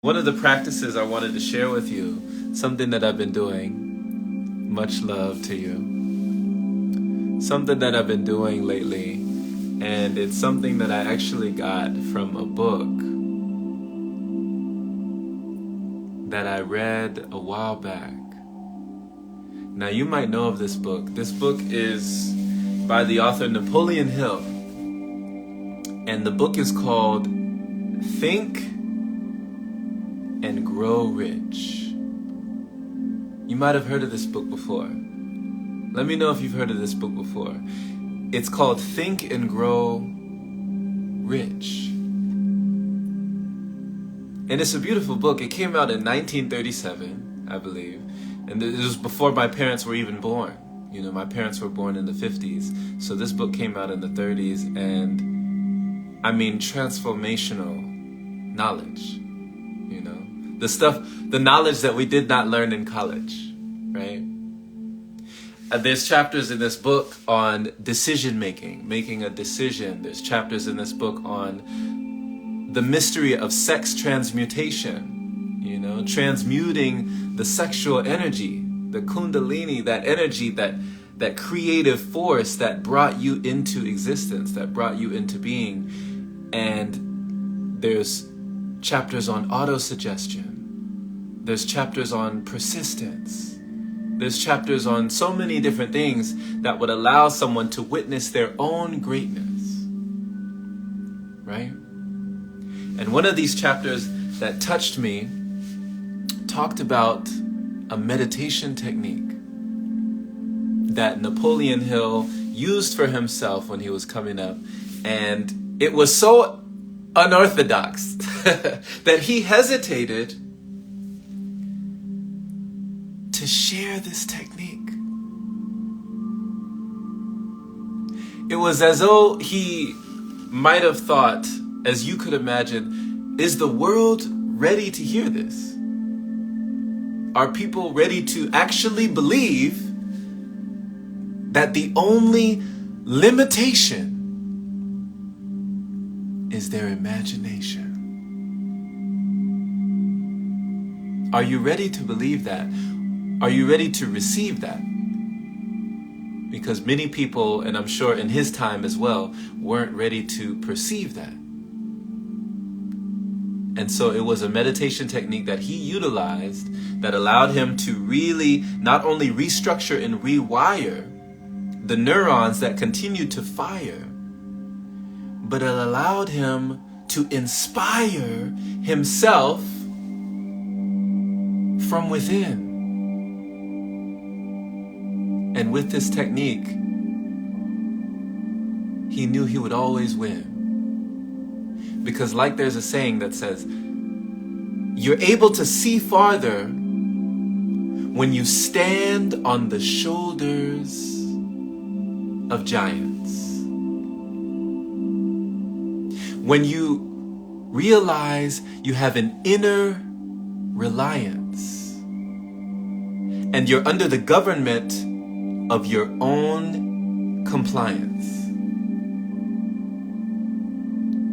One of the practices I wanted to share with you, something that I've been doing, much love to you, something that I've been doing lately, and it's something that I actually got from a book that I read a while back. Now you might know of this book. This book is by the author Napoleon Hill, and the book is called Think and Grow Rich. You might have heard of this book before. Let me know if you've heard of this book before. It's called Think and Grow Rich. And it's a beautiful book. It came out in 1937, I believe. And it was before my parents were even born. You know, my parents were born in the 50s. So this book came out in the 30s. And I mean, transformational knowledge. You know, the knowledge that we did not learn in college, right? There's chapters in this book on decision making a decision. There's chapters in this book on the mystery of sex transmutation, you know, transmuting the sexual energy, the kundalini, that energy, that creative force that brought you into existence, that brought you into being. And there's chapters on autosuggestion. There's chapters on persistence. There's chapters on so many different things that would allow someone to witness their own greatness, right? And one of these chapters that touched me talked about a meditation technique that Napoleon Hill used for himself when he was coming up. And it was so unorthodox that he hesitated to share this technique. It was as though he might have thought, as you could imagine, is the world ready to hear this? Are people ready to actually believe that the only limitation is their imagination? Are you ready to believe that? Are you ready to receive that? Because many people, and I'm sure in his time as well, weren't ready to perceive that. And so it was a meditation technique that he utilized that allowed him to really not only restructure and rewire the neurons that continued to fire, but it allowed him to inspire himself from within. And with this technique, he knew he would always win. Because like there's a saying that says, you're able to see farther when you stand on the shoulders of giants. When you realize you have an inner reliance and you're under the government of your own compliance.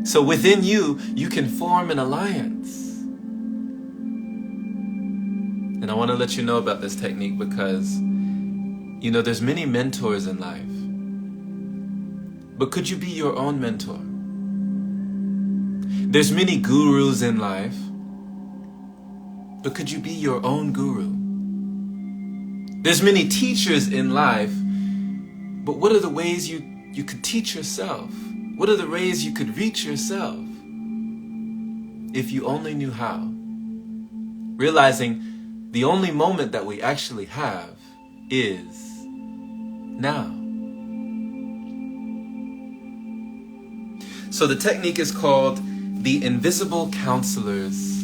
So within you, you can form an alliance. And I want to let you know about this technique because, you know, there's many mentors in life. But could you be your own mentor? There's many gurus in life. But could you be your own guru? There's many teachers in life. But what are the ways you could teach yourself? What are the ways you could reach yourself if you only knew how? Realizing the only moment that we actually have is now. So the technique is called the Invisible Counselor's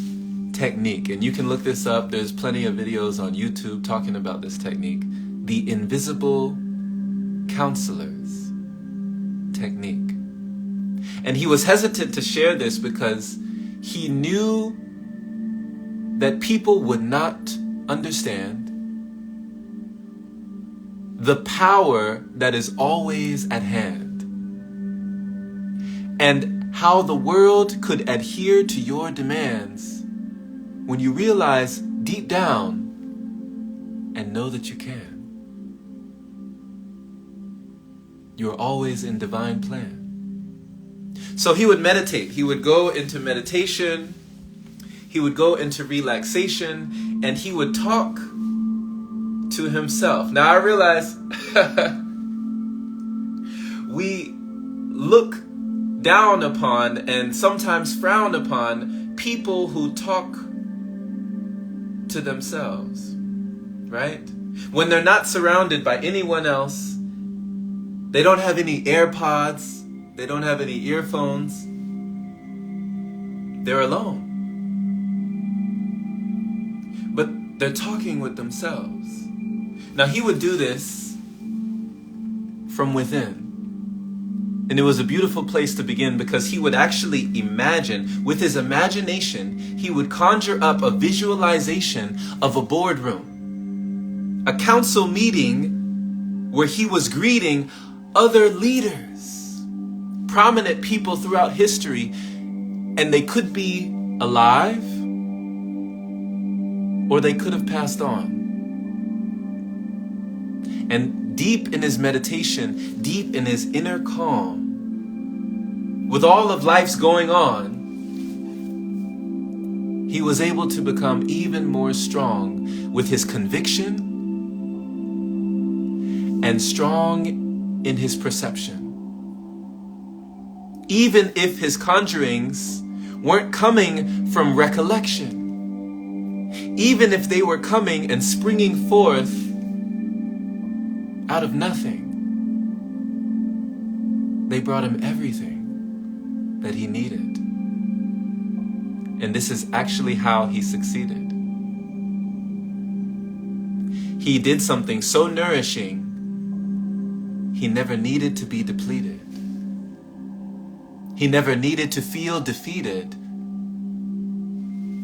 Technique. And you can look this up. There's plenty of videos on YouTube talking about this technique. The Invisible Counselor's Technique. And he was hesitant to share this because he knew that people would not understand the power that is always at hand and how the world could adhere to your demands when you realize deep down and know that you can. You're always in divine plan. So he would meditate. He would go into meditation. He would go into relaxation, and he would talk to himself. Now I realize we look down upon and sometimes frown upon people who talk to themselves, right? When they're not surrounded by anyone else, they don't have any AirPods, they don't have any earphones, they're alone. But they're talking with themselves. Now he would do this from within. And it was a beautiful place to begin, because he would actually imagine, with his imagination, he would conjure up a visualization of a boardroom, a council meeting where he was greeting other leaders, prominent people throughout history, and they could be alive or they could have passed on. And deep in his meditation, deep in his inner calm, with all of life's going on, he was able to become even more strong with his conviction and strong in his perception. Even if his conjurings weren't coming from recollection, even if they were coming and springing forth out of nothing, they brought him everything that he needed. And this is actually how he succeeded. He did something so nourishing, he never needed to be depleted. He never needed to feel defeated,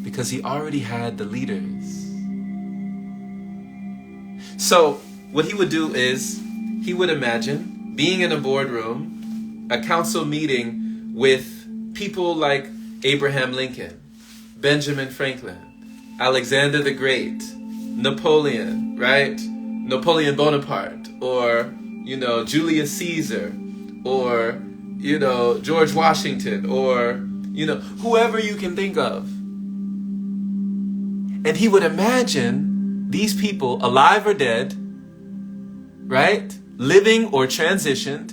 because he already had the leaders. So what he would do is, he would imagine being in a boardroom, a council meeting with people like Abraham Lincoln, Benjamin Franklin, Alexander the Great, Napoleon, right? Napoleon Bonaparte, or, Julius Caesar, or, George Washington, or, whoever you can think of. And he would imagine these people, alive or dead, right? Living or transitioned.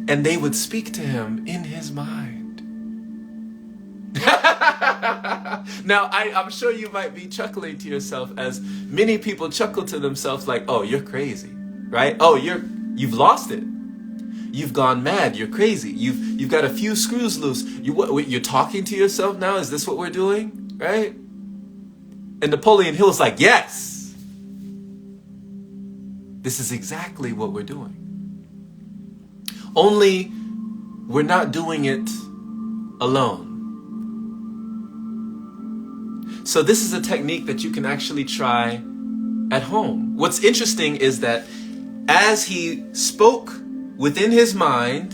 And they would speak to him in his mind. Now, I'm sure you might be chuckling to yourself, as many people chuckle to themselves like, oh, you're crazy, right? Oh, you've lost it. You've gone mad. You're crazy. You've got a few screws loose. You're talking to yourself now? Is this what we're doing? Right? And Napoleon Hill is like, yes. This is exactly what we're doing. Only we're not doing it alone. So this is a technique that you can actually try at home. What's interesting is that as he spoke within his mind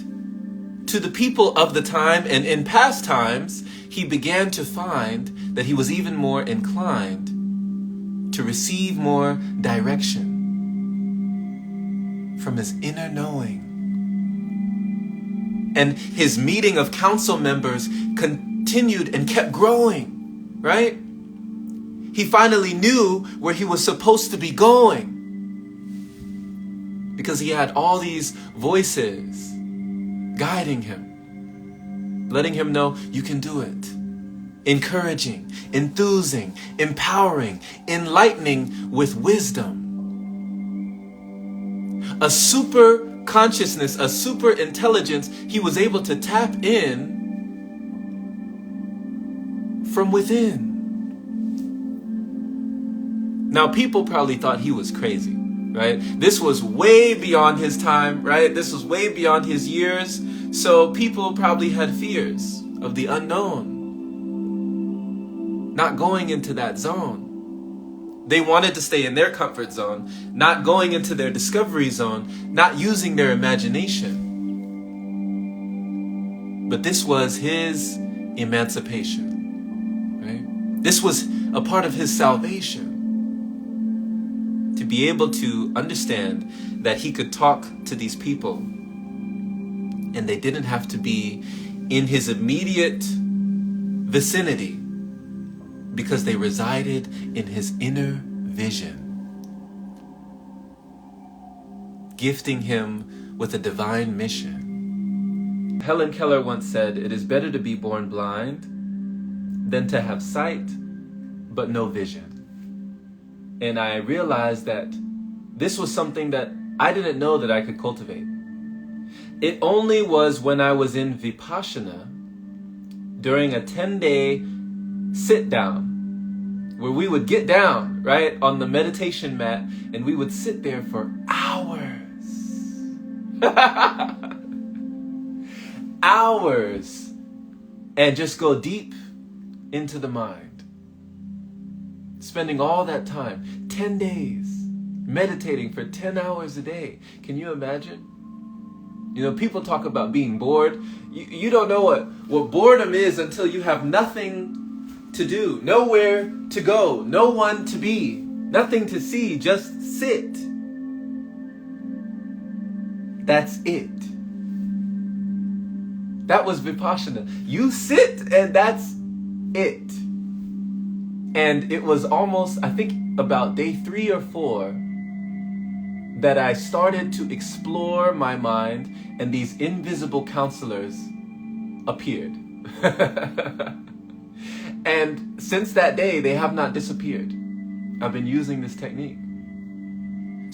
to the people of the time and in past times, he began to find that he was even more inclined to receive more direction from his inner knowing. And his meeting of council members continued and kept growing, right? He finally knew where he was supposed to be going, because he had all these voices guiding him, letting him know you can do it, encouraging, enthusing, empowering, enlightening with wisdom. A super consciousness, a super intelligence he was able to tap in from within. Now, people probably thought he was crazy, right? This was way beyond his time, right? This was way beyond his years. So people probably had fears of the unknown, not going into that zone. They wanted to stay in their comfort zone, not going into their discovery zone, not using their imagination. But this was his emancipation, right? This was a part of his salvation, to be able to understand that he could talk to these people and they didn't have to be in his immediate vicinity because they resided in his inner vision, gifting him with a divine mission. Helen Keller once said, "It is better to be born blind than to have sight but no vision." And I realized that this was something that I didn't know that I could cultivate. It only was when I was in Vipassana during a 10-day sit down where we would get down, right, on the meditation mat and we would sit there for hours. Hours. And just go deep into the mind. Spending all that time, 10 days, meditating for 10 hours a day. Can you imagine? You know, people talk about being bored. You don't know what boredom is until you have nothing to do, nowhere to go, no one to be, nothing to see, just sit. That's it. That was Vipassana. You sit and that's it. And it was almost, I think, about day 3 or 4 that I started to explore my mind and these invisible counselors appeared. And since that day, they have not disappeared. I've been using this technique.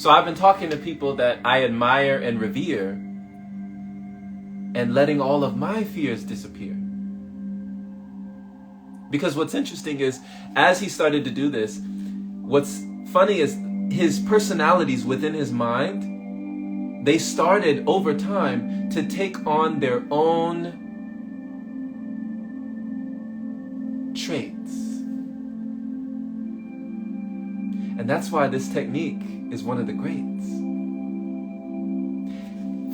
So I've been talking to people that I admire and revere and letting all of my fears disappear. Because what's interesting is, as he started to do this, what's funny is his personalities within his mind, they started over time to take on their own traits. And that's why this technique is one of the greats.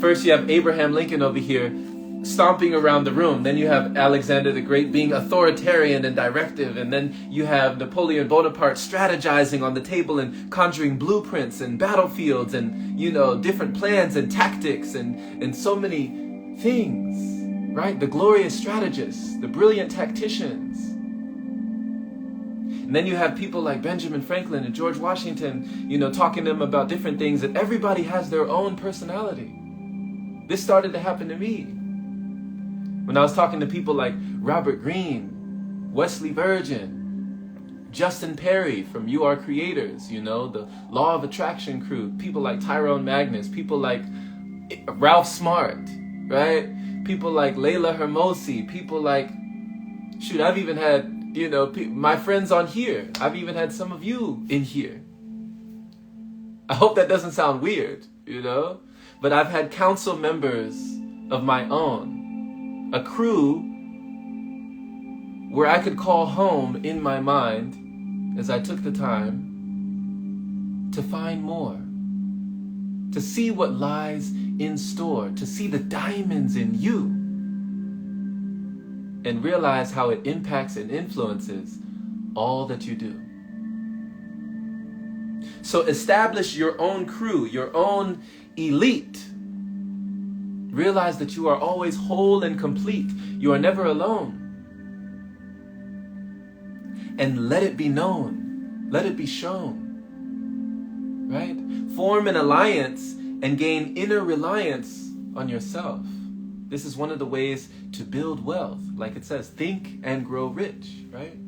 First you have Abraham Lincoln over here stomping around the room. Then you have Alexander the Great being authoritarian and directive. And then you have Napoleon Bonaparte strategizing on the table and conjuring blueprints and battlefields and, you know, different plans and tactics and so many things, right? The glorious strategists, the brilliant tacticians. And then you have people like Benjamin Franklin and George Washington, you know, talking to them about different things, and everybody has their own personality. This started to happen to me when I was talking to people like Robert Greene, Wesley Virgin, Justin Perry from You Are Creators, you know, the Law of Attraction crew, people like Tyrone Magnus, people like Ralph Smart, right? People like Layla Hermosi, people like, shoot, I've even had, you know, my friends on here. I've even had some of you in here. I hope that doesn't sound weird, you know? But I've had council members of my own, a crew where I could call home in my mind as I took the time to find more, to see what lies in store, to see the diamonds in you, and realize how it impacts and influences all that you do. So establish your own crew, your own elite. Realize that you are always whole and complete. You are never alone. And let it be known. Let it be shown. Right? Form an alliance and gain inner reliance on yourself. This is one of the ways to build wealth. Like it says, think and grow rich, right?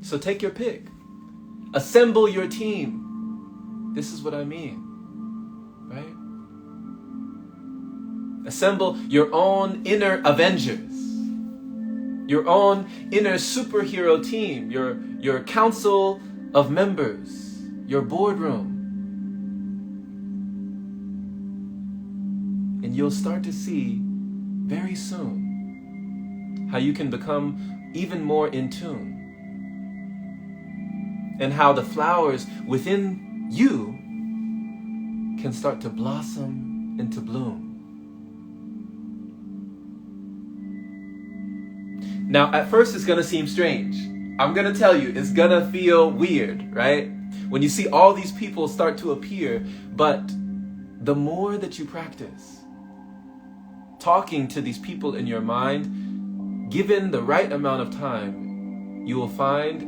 So take your pick. Assemble your team. This is what I mean, right? Assemble your own inner Avengers, your own inner superhero team, your council of members, your boardroom. And you'll start to see very soon how you can become even more in tune, and how the flowers within you can start to blossom and to bloom. Now, at first it's going to seem strange. I'm going to tell you, it's going to feel weird, right? When you see all these people start to appear, but the more that you practice talking to these people in your mind, given the right amount of time, you will find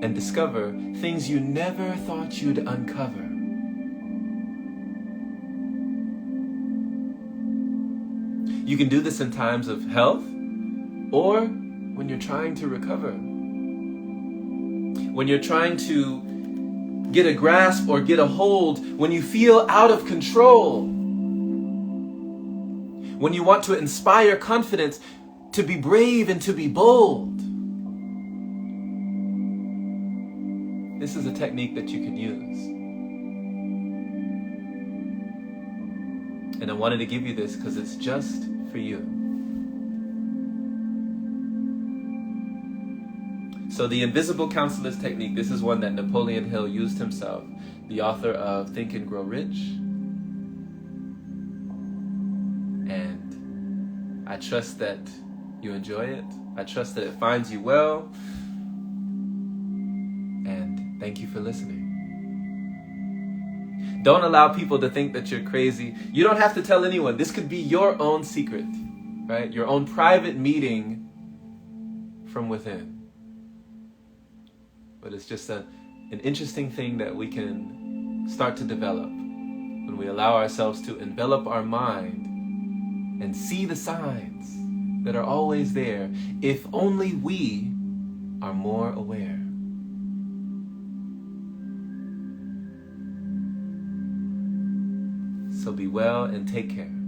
and discover things you never thought you'd uncover. You can do this in times of health or when you're trying to recover. When you're trying to get a grasp or get a hold, when you feel out of control. When you want to inspire confidence, to be brave and to be bold. This is a technique that you can use. And I wanted to give you this because it's just for you. So the invisible counselor's technique, this is one that Napoleon Hill used himself, the author of Think and Grow Rich. And I trust that you enjoy it. I trust that it finds you well. And thank you for listening. Don't allow people to think that you're crazy. You don't have to tell anyone. This could be your own secret, right? Your own private meeting from within. But it's just an interesting thing that we can start to develop when we allow ourselves to envelop our mind and see the signs that are always there, if only we are more aware. So be well and take care.